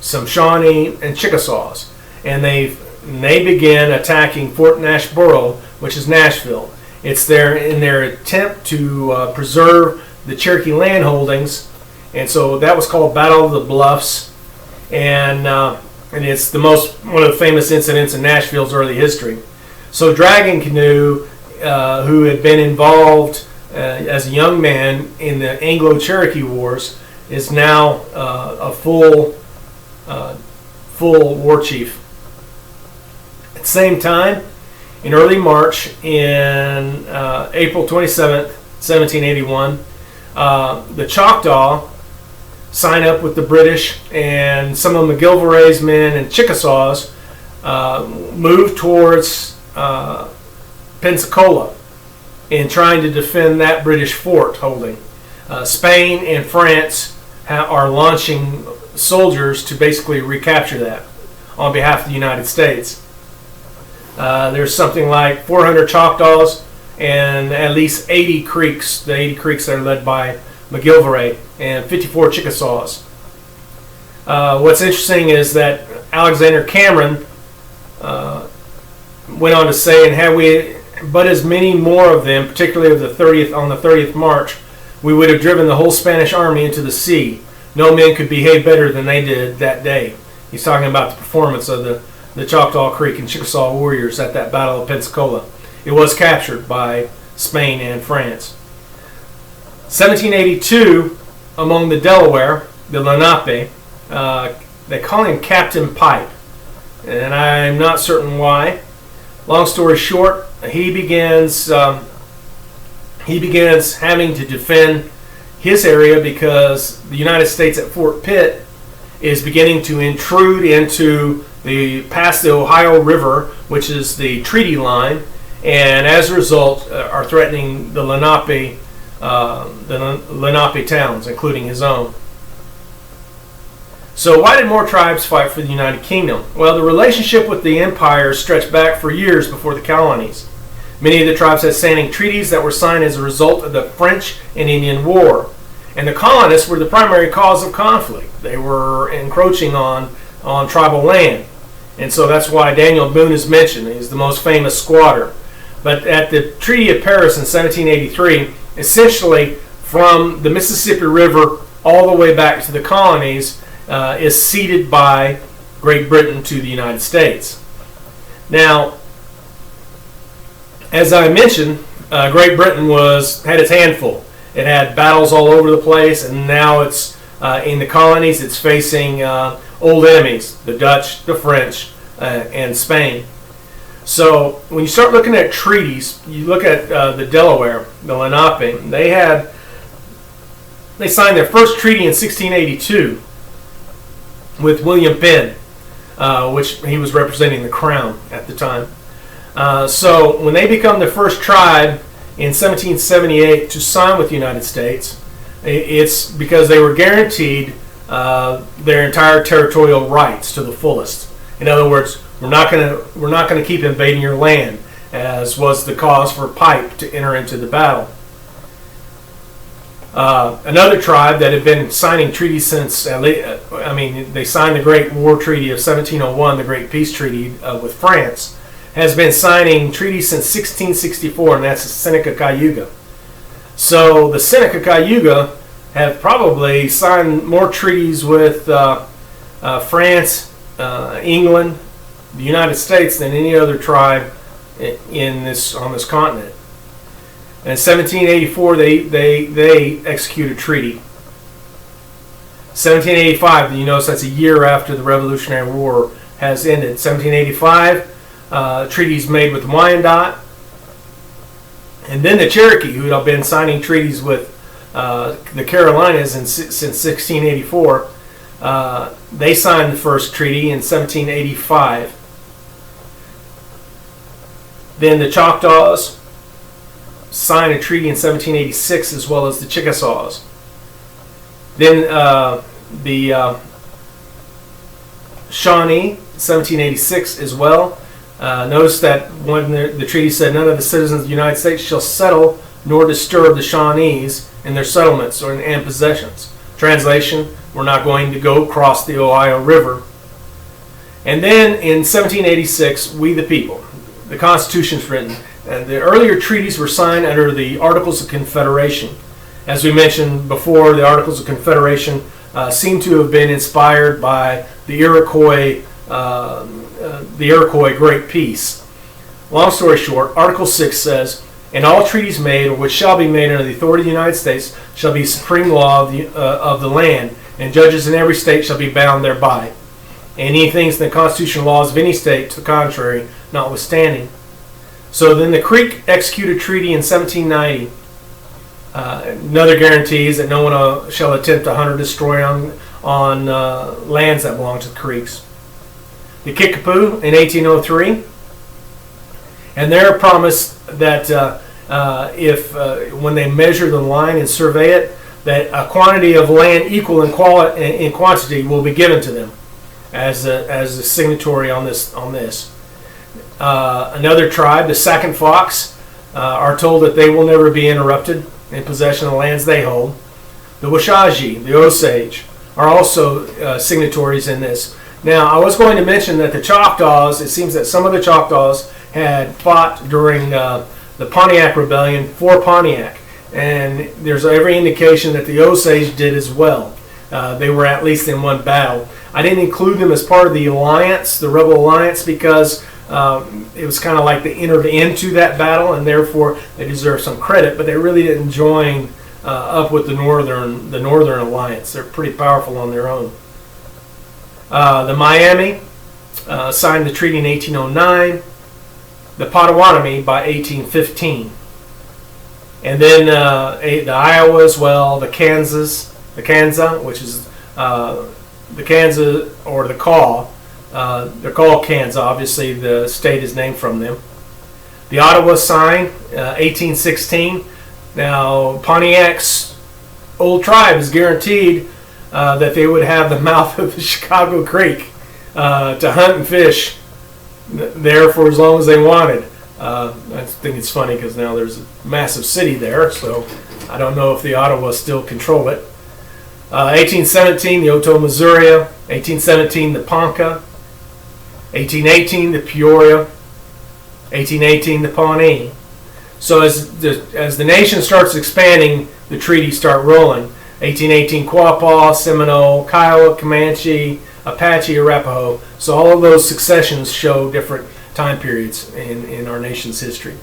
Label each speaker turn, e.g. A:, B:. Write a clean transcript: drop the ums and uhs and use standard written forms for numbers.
A: some Shawnee, and Chickasaws. And they began attacking Fort Nashboro, which is Nashville. It's in their attempt to preserve the Cherokee land holdings, and so that was called Battle of the Bluffs, and it's one of the famous incidents in Nashville's early history. So Dragon Canoe, who had been involved as a young man in the Anglo-Cherokee Wars, is now a full war chief. At the same time, in early March, in April 27th, 1781, the Choctaw sign up with the British, and some of McGillivray's men and Chickasaws moved towards Pensacola in trying to defend that British fort holding. Spain and France are launching soldiers to basically recapture that on behalf of the United States. There's something like 400 Choctaws and at least 80 Creeks. The 80 Creeks are led by McGillivray, and 54 Chickasaws. What's interesting is that Alexander Cameron went on to say, and had we but as many more of them, particularly on the 30th March, we would have driven the whole Spanish army into the sea. No men could behave better than they did that day. He's talking about the performance of the Choctaw Creek and Chickasaw warriors at that Battle of Pensacola. It was captured by Spain and France. 1782, among the Delaware, the Lenape, they call him Captain Pipe, and I'm not certain why. Long story short, he begins having to defend his area because the United States at Fort Pitt is beginning to intrude into past the Ohio River, which is the treaty line, and as a result are threatening the Lenape towns, including his own. So why did more tribes fight for the United Kingdom? Well, the relationship with the empire stretched back for years before the colonies. Many of the tribes had standing treaties that were signed as a result of the French and Indian War. And the colonists were the primary cause of conflict. They were encroaching on tribal land. And so that's why Daniel Boone is mentioned. He's the most famous squatter. But at the Treaty of Paris in 1783, essentially from the Mississippi River all the way back to the colonies is ceded by Great Britain to the United States. Now, as I mentioned, Great Britain had its handful. It had battles all over the place, and now it's in the colonies. It's facing old enemies: the Dutch, the French, and Spain. So when you start looking at treaties, you look at the Delaware, the Lenape. They signed their first treaty in 1682 with William Penn, which he was representing the crown at the time. So when they become the first tribe in 1778 to sign with the United States, it's because they were guaranteed their entire territorial rights to the fullest. In other words, we're not going to keep invading your land, as was the cause for Pipe to enter into the battle. Another tribe that had been signing treaties since, they signed the Great War Treaty of 1701, the Great Peace Treaty with France, has been signing treaties since 1664, and that's the Seneca Cayuga. So the Seneca Cayuga have probably signed more treaties with France, England, the United States than any other tribe on this continent. In 1784, they execute a treaty. 1785, you notice that's a year after the Revolutionary War has ended. 1785, treaties made with Wyandotte. And then the Cherokee, who had been signing treaties with the Carolinas since 1684, they signed the first treaty in 1785. Then the Choctaws signed a treaty in 1786, as well as the Chickasaws. Then the Shawnee, 1786 as well. Notice that when the treaty said, none of the citizens of the United States shall settle nor disturb the Shawnees in their settlements and possessions. Translation, We're not going to go across the Ohio River. And then in 1786, we the people, the Constitution's written. And the earlier treaties were signed under the Articles of Confederation. As we mentioned before, the Articles of Confederation seem to have been inspired by the Iroquois Great Peace. Long story short, Article 6 says, "And all treaties made or which shall be made under the authority of the United States shall be supreme law of the land, and judges in every state shall be bound thereby. Any things in the constitutional laws of any state to the contrary, notwithstanding." So then the Creek executed treaty in 1790. Another guarantees that no one shall attempt to hunt or destroy on lands that belong to the Creeks. The Kickapoo in 1803, and they're promised that if when they measure the line and survey it, that a quantity of land equal in quantity will be given to them as a signatory on this. Another tribe, the Sac and Fox, are told that they will never be interrupted in possession of the lands they hold. The Washaji, the Osage, are also signatories in this. Now, I was going to mention that the Choctaws, it seems that some of the Choctaws had fought during the Pontiac Rebellion for Pontiac, and there's every indication that the Osage did as well. They were at least in one battle. I didn't include them as part of the alliance, the Rebel Alliance, because it was kind of like they entered into that battle, and therefore they deserve some credit. But they really didn't join up with the Northern Alliance. They're pretty powerful on their own. The Miami signed the treaty in 1809. The Potawatomi by 1815, and then the Iowa as well. The Kansas, which is the Kansas or the Kaw. They're called Kansas. Obviously, the state is named from them. The Ottawa sign, 1816. Now, Pontiac's old tribe is guaranteed that they would have the mouth of the Chicago Creek to hunt and fish there for as long as they wanted. I think it's funny because now there's a massive city there, so I don't know if the Ottawa still control it. 1817, the Otoe-Missouri. 1817, the Ponca. 1818, the Peoria. 1818, the Pawnee. So as the nation starts expanding, the treaties start rolling. 1818, Quapaw, Seminole, Kiowa, Comanche, Apache, Arapaho. So all of those successions show different time periods in our nation's history.